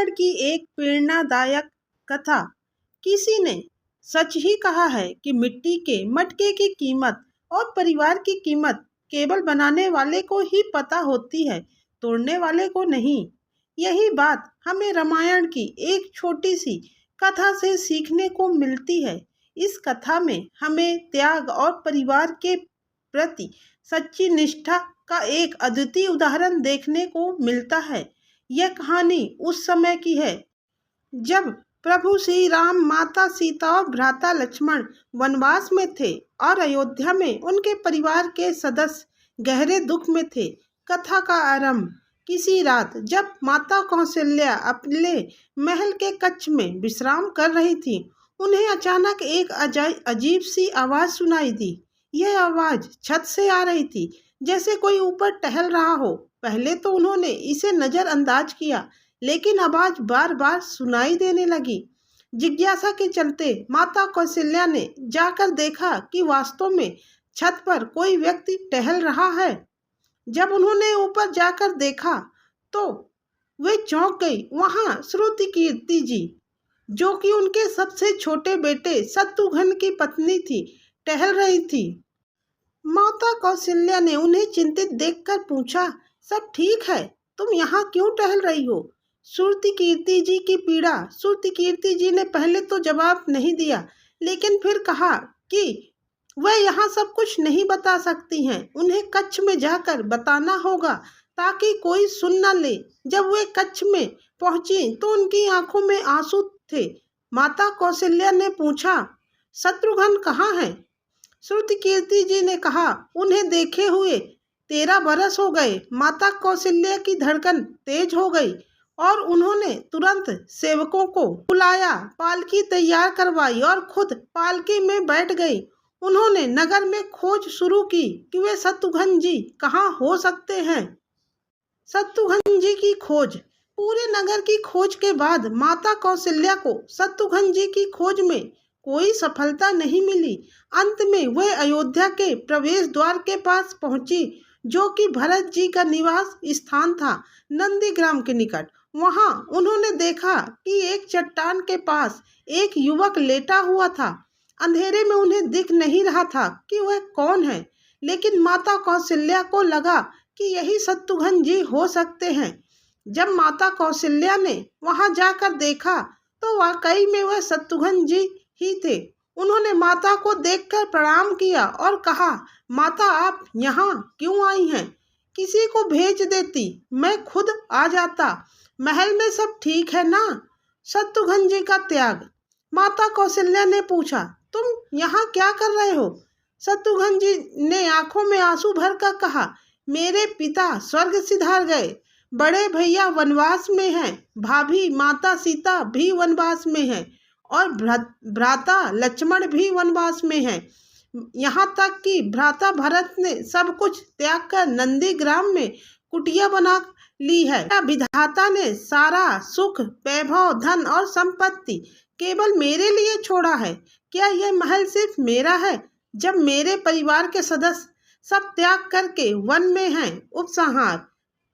रामायण की एक प्रेरणादायक कथा। किसी ने सच ही कहा है कि मिट्टी के मटके की कीमत और परिवार की कीमत केवल बनाने वाले को ही पता होती है, तोड़ने वाले को नहीं। यही बात हमें रामायण की एक छोटी सी कथा से सीखने को मिलती है। इस कथा में हमें त्याग और परिवार के प्रति सच्ची निष्ठा का एक अद्वितीय उदाहरण देखने को मिलता है। यह कहानी उस समय की है जब प्रभु श्री राम, माता सीता और भ्राता लक्ष्मण वनवास में थे और अयोध्या में उनके परिवार के सदस्य गहरे दुख में थे। कथा का आरंभ किसी रात जब माता कौशल्या अपने महल के कक्ष में विश्राम कर रही थी, उन्हें अचानक एक अजीब सी आवाज सुनाई दी। यह आवाज छत से आ रही थी, जैसे कोई ऊपर टहल रहा हो। पहले तो उन्होंने इसे नजरअंदाज किया, लेकिन आवाज बार बार सुनाई देने लगी। जिज्ञासा के चलते माता कौशल्या ने जाकर देखा कि वास्तव में छत पर कोई व्यक्ति टहल रहा है। जब उन्होंने ऊपर जाकर देखा तो वे चौंक गई। वहां श्रुतिकीर्ति जी, जो कि उनके सबसे छोटे बेटे शत्रुघ्न की पत्नी थी, टहल रही थी। माता कौशल्या ने उन्हें चिंतित देखकर पूछा, सब ठीक है? तुम यहाँ क्यों टहल रही हो? श्रुतिकीर्ति जी की पीड़ा। श्रुतिकीर्ति जी ने पहले तो जवाब नहीं दिया, लेकिन फिर कहा कि वह यहाँ सब कुछ नहीं बता सकती हैं। उन्हें कक्ष में जाकर बताना होगा ताकि कोई सुन न ले। जब वे कक्ष में पहुंची तो उनकी आंखों में आंसू थे। माता कौशल्या ने पूछा, शत्रुघ्न कहाँ है? श्रुतिकीर्ति जी ने कहा, उन्हें देखे हुए 13 बरस हो गए। माता कौशल्या की धड़कन तेज हो गई और उन्होंने तुरंत सेवकों को बुलाया, पालकी तैयार करवाई और खुद पालकी में बैठ गई। उन्होंने नगर में खोज शुरू की कि वे शत्रुघ्न जी कहाँ हो सकते हैं। शत्रुघ्न जी की खोज। पूरे नगर की खोज के बाद माता कौशल्या को शत्रुघ्न जी की खोज में कोई सफलता नहीं मिली। अंत में वह अयोध्या के प्रवेश द्वार के पास पहुंची, जो कि भरत जी का निवास स्थान था, नंदीग्राम के निकट। वहां उन्होंने देखा कि एक चट्टान के पास एक युवक लेटा हुआ था। अंधेरे में उन्हें दिख नहीं रहा था कि वह कौन है, लेकिन माता कौशल्या को लगा कि यही शत्रुघ्न जी हो सकते हैं। जब माता कौशल्या ने वहां जाकर देखा तो वाकई में वह शत्रुघ्न जी ही थे। उन्होंने माता को देखकर प्रणाम किया और कहा, माता आप यहाँ क्यों आई हैं? किसी को भेज देती, मैं खुद आ जाता। महल में सब ठीक है ना? शत्रुघ्न जी का त्याग। माता कौशल्या ने पूछा, तुम यहाँ क्या कर रहे हो? शत्रुघ्न जी ने आंखों में आंसू भरकर कहा, मेरे पिता स्वर्ग सिधार गए, बड़े भैया वनवास में हैं, भाभी माता सीता भी वनवास में हैं और भ्राता लक्ष्मण भी वनवास में हैं। यहाँ तक कि भ्राता भरत ने सब कुछ त्याग कर नंदीग्राम में कुटिया बना ली है। विधाता ने सारा सुख, वैभव, धन और संपत्ति केवल मेरे लिए छोड़ा है। क्या यह महल सिर्फ मेरा है? जब मेरे परिवार के सदस्य सब त्याग करके वन में हैं। उपसंहार।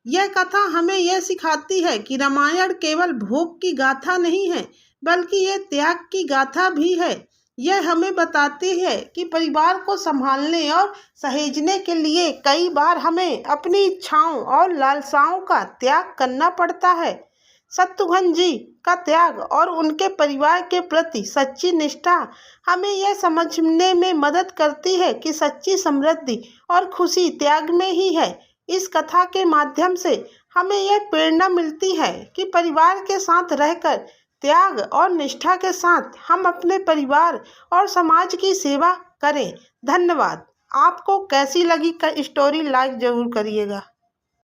यह कथा हमें यह सिखाती है कि रामायण केवल भोग की गाथा नहीं है, बल्कि यह त्याग की गाथा भी है। यह हमें बताती है कि परिवार को संभालने और सहेजने के लिए कई बार हमें अपनी इच्छाओं और लालसाओं का त्याग करना पड़ता है। शत्रुघ्न जी का त्याग और उनके परिवार के प्रति सच्ची निष्ठा हमें यह समझने में मदद करती है कि सच्ची समृद्धि और खुशी त्याग में ही है। इस कथा के माध्यम से हमें यह प्रेरणा मिलती है कि परिवार के साथ रहकर, त्याग और निष्ठा के साथ हम अपने परिवार और समाज की सेवा करें। धन्यवाद। आपको कैसी लगी स्टोरी? लाइक जरूर करिएगा।